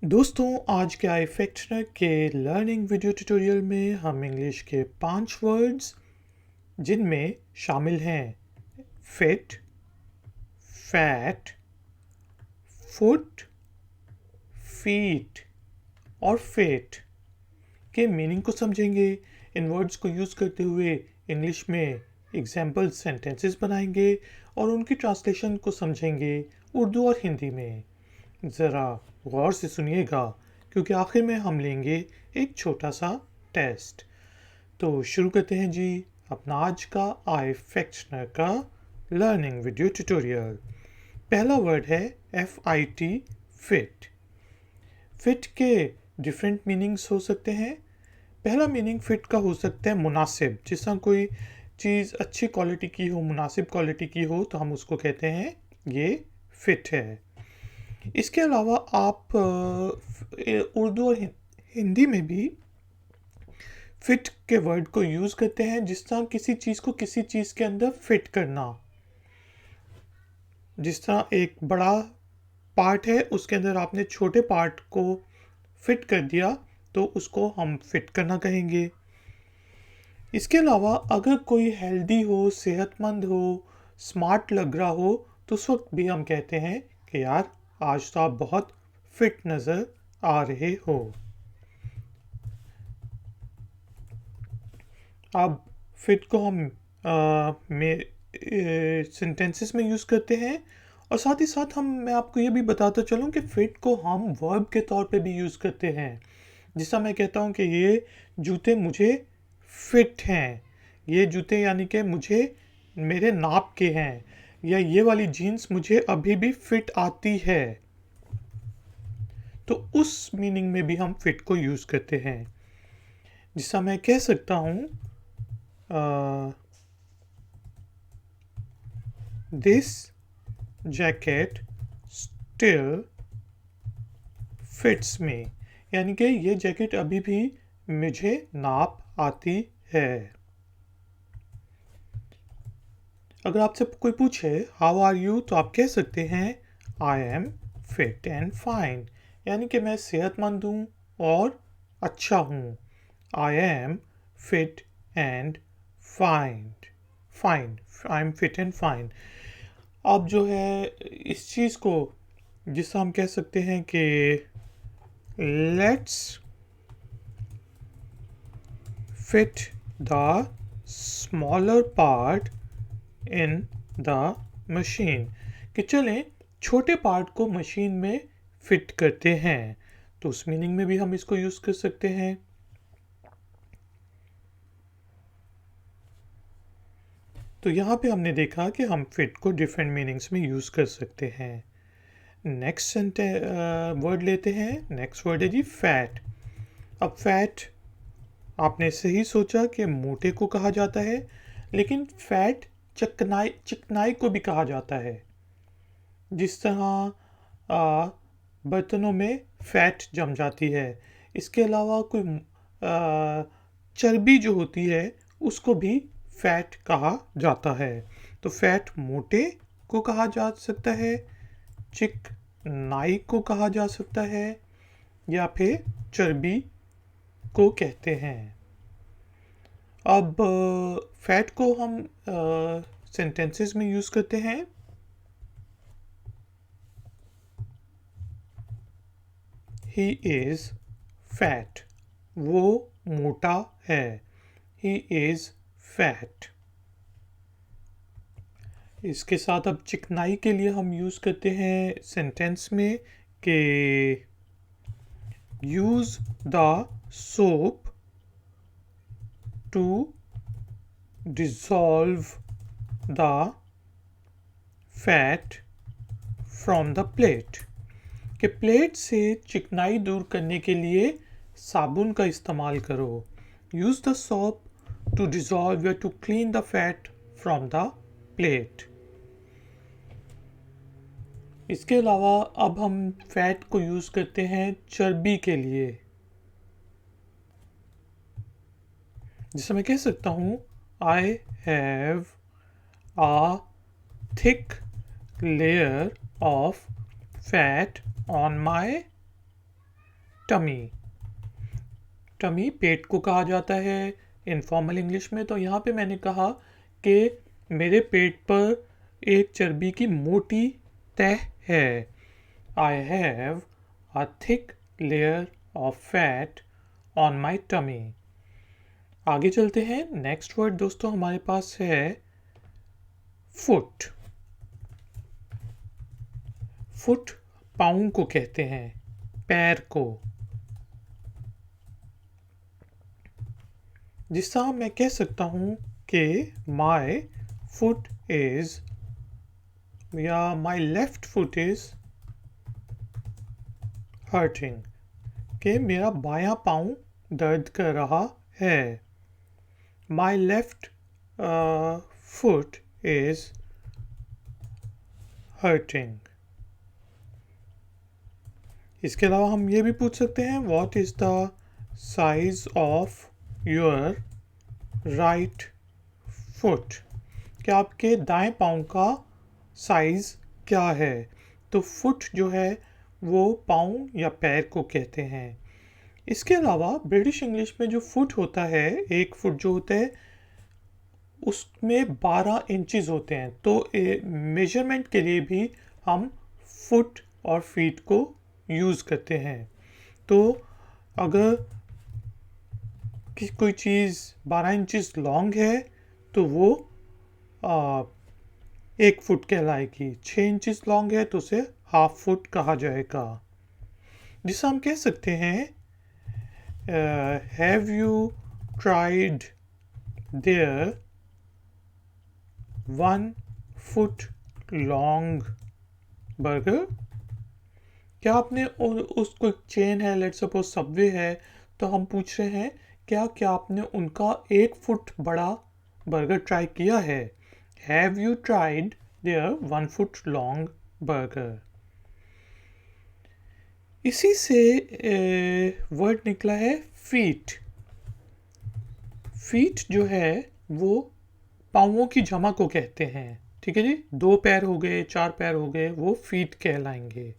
दोस्तों, आज के आई फैक्शनर के लर्निंग वीडियो ट्यूटोरियल में हम इंग्लिश के 5 वर्ड्स जिनमें शामिल हैं फिट, फैट, फुट, फीट और फेट के मीनिंग को समझेंगे। इन वर्ड्स को यूज़ करते हुए इंग्लिश में एग्जाम्पल सेंटेंसेस बनाएंगे और उनकी ट्रांसलेशन को समझेंगे उर्दू और हिंदी में। ज़रा गौर से सुनिएगा क्योंकि आखिर में हम लेंगे एक छोटा सा टेस्ट। तो शुरू करते हैं जी अपना आज का आई फैक्शनर का लर्निंग वीडियो ट्यूटोरियल। पहला वर्ड है FIT, फिट। फिट के डिफरेंट मीनिंग्स हो सकते हैं। पहला मीनिंग फिट का हो सकता है मुनासिब। जिस तरह कोई चीज़ अच्छी क्वालिटी की हो, मुनासिब क्वालिटी की हो, तो हम उसको कहते हैं ये फिट है। इसके अलावा आप उर्दू और हिंदी में भी फिट के वर्ड को यूज़ करते हैं, जिस तरह किसी चीज़ को किसी चीज़ के अंदर फिट करना। जिस तरह एक बड़ा पार्ट है, उसके अंदर आपने छोटे पार्ट को फिट कर दिया, तो उसको हम फिट करना कहेंगे। इसके अलावा अगर कोई हेल्दी हो, सेहतमंद हो, स्मार्ट लग रहा हो, तो उस वक्त भी हम कहते हैं कि यार आज तो आप बहुत फिट नज़र आ रहे हो। अब फिट को हम सेंटेंसेस में यूज़ करते हैं और साथ ही साथ मैं आपको ये भी बताता चलूँ कि फिट को हम वर्ब के तौर पे भी यूज़ करते हैं। जिसका मैं कहता हूँ कि ये जूते मुझे फिट हैं, ये जूते यानी कि मुझे मेरे नाप के हैं, या ये वाली जीन्स मुझे अभी भी फिट आती है। तो उस मीनिंग में भी हम फिट को यूज़ करते हैं। जिसका मैं कह सकता हूँ this jacket still fits me, यानी कि ये जैकेट अभी भी मुझे नाप आती है। अगर आपसे कोई पूछे हाउ आर यू, तो आप कह सकते हैं I am fit and fine, यानी कि मैं सेहतमंद हूँ और अच्छा हूँ। I am fit and fine. Fine, I am fit and fine. अब जो है इस चीज़ को, जिससे हम कह सकते हैं कि let's fit the smaller part in the machine, कि चलें छोटे पार्ट को मशीन में फिट करते हैं। तो उस मीनिंग में भी हम इसको यूज़ कर सकते हैं। तो यहाँ पे हमने देखा कि हम फिट को डिफरेंट मीनिंग्स में यूज़ कर सकते हैं। नेक्स्ट वर्ड लेते हैं। नेक्स्ट वर्ड है जी फैट। अब फैट आपने सही सोचा कि मोटे को कहा जाता है, लेकिन फैट चिकनाई को भी कहा जाता है। जिस तरह बर्तनों में फैट जम जाती है, इसके अलावा कोई चर्बी जो होती है उसको भी फैट कहा जाता है। तो फैट मोटे को कहा जा सकता है, चिकनाई को कहा जा सकता है, या फिर चर्बी को कहते हैं। अब फैट को हम सेंटेंसेस में यूज़ करते हैं। He is fat, वो मोटा है। He is fat। इसके साथ अब चिकनाई के लिए हम यूज़ करते हैं सेंटेंस में कि use the soap to dissolve the fat from the plate, कि प्लेट से चिकनाई दूर करने के लिए साबुन का इस्तेमाल करो। Use the soap to dissolve या to clean the fat from the plate. इसके अलावा अब हम फैट को यूज़ करते हैं चर्बी के लिए। जिसे मैं कह सकता हूँ I have a thick layer of fat on my tummy. Tummy पेट को कहा जाता है इनफॉर्मल इंग्लिश में, तो यहाँ पे मैंने कहा कि मेरे पेट पर एक चर्बी की मोटी तह है। I have a thick layer of fat on my tummy. आगे चलते हैं। नेक्स्ट वर्ड दोस्तों हमारे पास है फुट। फुट पाँव को कहते हैं, पैर को। जिसका मैं कह सकता हूँ कि my foot is या my left foot is hurting, कि मेरा बायां पाँव दर्द कर रहा है। My left foot is hurting. इसके अलावा हम ये भी पूछ सकते हैं What is the size of your right foot? कि आपके दाएं पाँव का साइज क्या है। तो फुट जो है वो पाँव या पैर को कहते हैं। इसके अलावा ब्रिटिश इंग्लिश में जो फुट होता है, एक फुट जो होता है उसमें 12 इंचेस होते हैं। तो मेजरमेंट के लिए भी हम फुट और फीट को यूज़ करते हैं। तो अगर कोई चीज़ 12 इंचेस लॉन्ग है तो वो 1 फुट कहलाएगी। 6 इंचेस लॉन्ग है तो उसे हाफ फुट कहा जाएगा। जिसे हम कह सकते हैं have you tried there 1 foot long burger? क्या आपने उस कोई चेन है, लेट्स सपोज सबवे है, तो हम पूछ रहे हैं क्या आपने उनका 1 फुट बड़ा बर्गर ट्राई किया है? Have you tried there 1 foot long burger? इसी से वर्ड निकला है फीट। फीट जो है वो पाँवों की जमा को कहते हैं। ठीक है जी, 2 पैर हो गए, 4 पैर हो गए, वो फीट कहलाएंगे।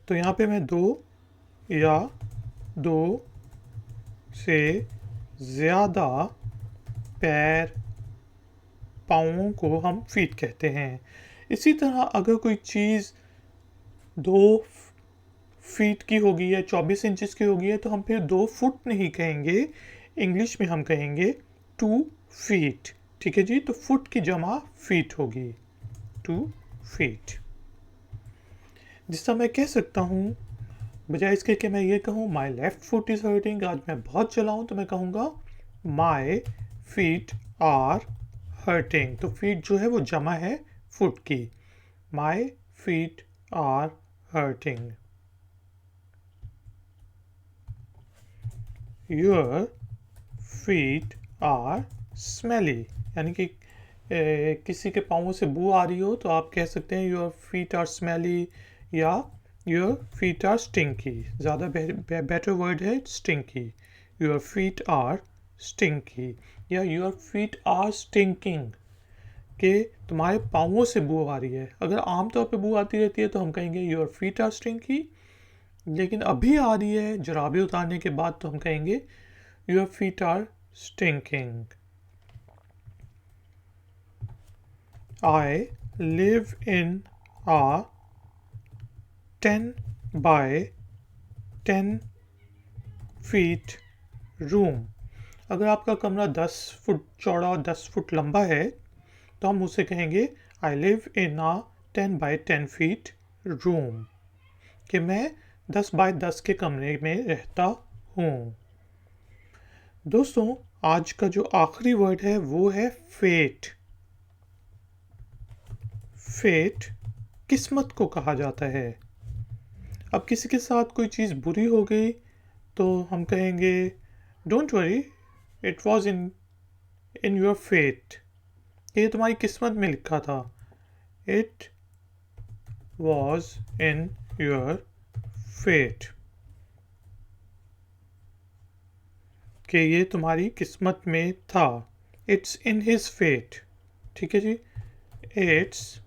तो यहाँ पे मैं 2 या 2 से ज़्यादा पैर, पाँवों को हम फीट कहते हैं। इसी तरह अगर कोई चीज़ 2 फीट की होगी या 24 इंचेस की होगी है तो हम फिर 2 फुट नहीं कहेंगे, इंग्लिश में हम कहेंगे 2 फीट। ठीक है जी, तो फुट की जमा फीट होगी, 2 फीट। जिससे मैं कह सकता हूँ, बजाय इसके कि मैं ये कहूँ my left foot is hurting, आज मैं बहुत चलाऊँ, तो मैं कहूँगा माई फीट आर हर्टिंग। तो फीट जो है वो जमा है फुट की, my feet are hurting. Your feet are smelly, यानी कि किसी के पाँवों से बू आ रही हो तो आप कह सकते हैं योर फीट आर स्मेली या योर फीट आर स्टिंकी। ज़्यादा बेटर वर्ड है stinky. Your feet are stinky या योर फीट आर स्टिंकिंग, कि तुम्हारे पाँवों से बू आ रही है। अगर आमतौर पे बू आती रहती है तो हम कहेंगे योर फीट आर स्टिंकी, लेकिन अभी आ रही है जुराबे उतारने के बाद तो हम कहेंगे your feet are stinking. I live in a 10 by 10 feet room. अगर आपका कमरा 10 फुट चौड़ा और 10 फुट लंबा है तो हम उसे कहेंगे I live in a 10 by 10 feet room, कि मैं 10 बाय 10 के कमरे में रहता हूँ। दोस्तों, आज का जो आखिरी वर्ड है वो है फेट। फेट किस्मत को कहा जाता है। अब किसी के साथ कोई चीज़ बुरी हो गई तो हम कहेंगे don't worry, it was in your fate, ये तुम्हारी किस्मत में लिखा था। It was in your fate, कि ये तुम्हारी किस्मत में था। It's in his fate. ठीक है जी, इट्स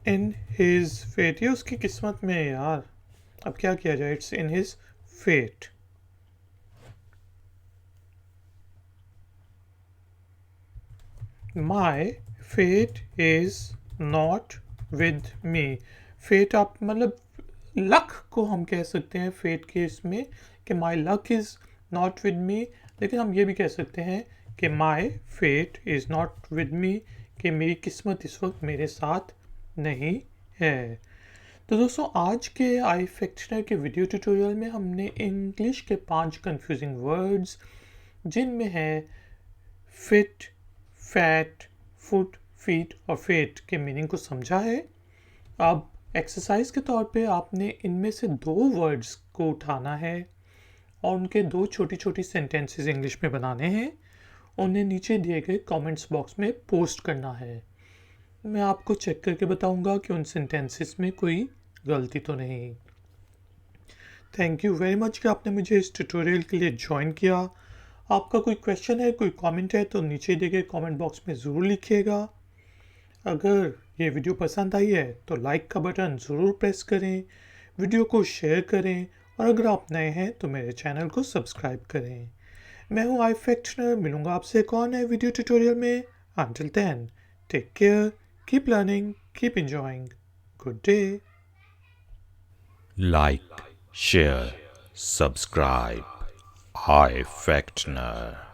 इन हिज फेट, ये उसकी किस्मत में है यार, अब क्या किया जाए? It's in his fate. My fate is not with me. Fate आप मतलब लक को हम कह सकते हैं फेट के इसमें कि my luck is not with me, लेकिन हम ये भी कह सकते हैं कि my fate is not with me, कि मेरी किस्मत इस वक्त मेरे साथ नहीं है। तो दोस्तों आज के आई फैक्शनर के वीडियो ट्यूटोरियल में हमने इंग्लिश के 5 कंफ्यूजिंग वर्ड्स जिनमें है फिट, फैट, फुट, फीट और फेट के मीनिंग को समझा है। अब एक्सरसाइज के तौर पे आपने इनमें से 2 वर्ड्स को उठाना है और उनके 2 छोटी छोटी सेंटेंसेस इंग्लिश में बनाने हैं। उन्हें नीचे दिए गए कमेंट्स बॉक्स में पोस्ट करना है। मैं आपको चेक करके बताऊंगा कि उन सेंटेंसेस में कोई गलती तो नहीं। थैंक यू वेरी मच कि आपने मुझे इस ट्यूटोरियल के लिए ज्वाइन किया। आपका कोई क्वेश्चन है, कोई कमेंट है तो नीचे दिए गए कमेंट बॉक्स में ज़रूर लिखिएगा। अगर ये वीडियो पसंद आई है तो लाइक का बटन ज़रूर प्रेस करें, वीडियो को शेयर करें और अगर आप नए हैं तो मेरे चैनल को सब्सक्राइब करें। मैं हूँ आई फैक्शनर, मिलूंगा आपसे एक और नए वीडियो ट्यूटोरियल में। Until then, take care, keep learning, keep enjoying. Good day. Like, share, subscribe. iFactner.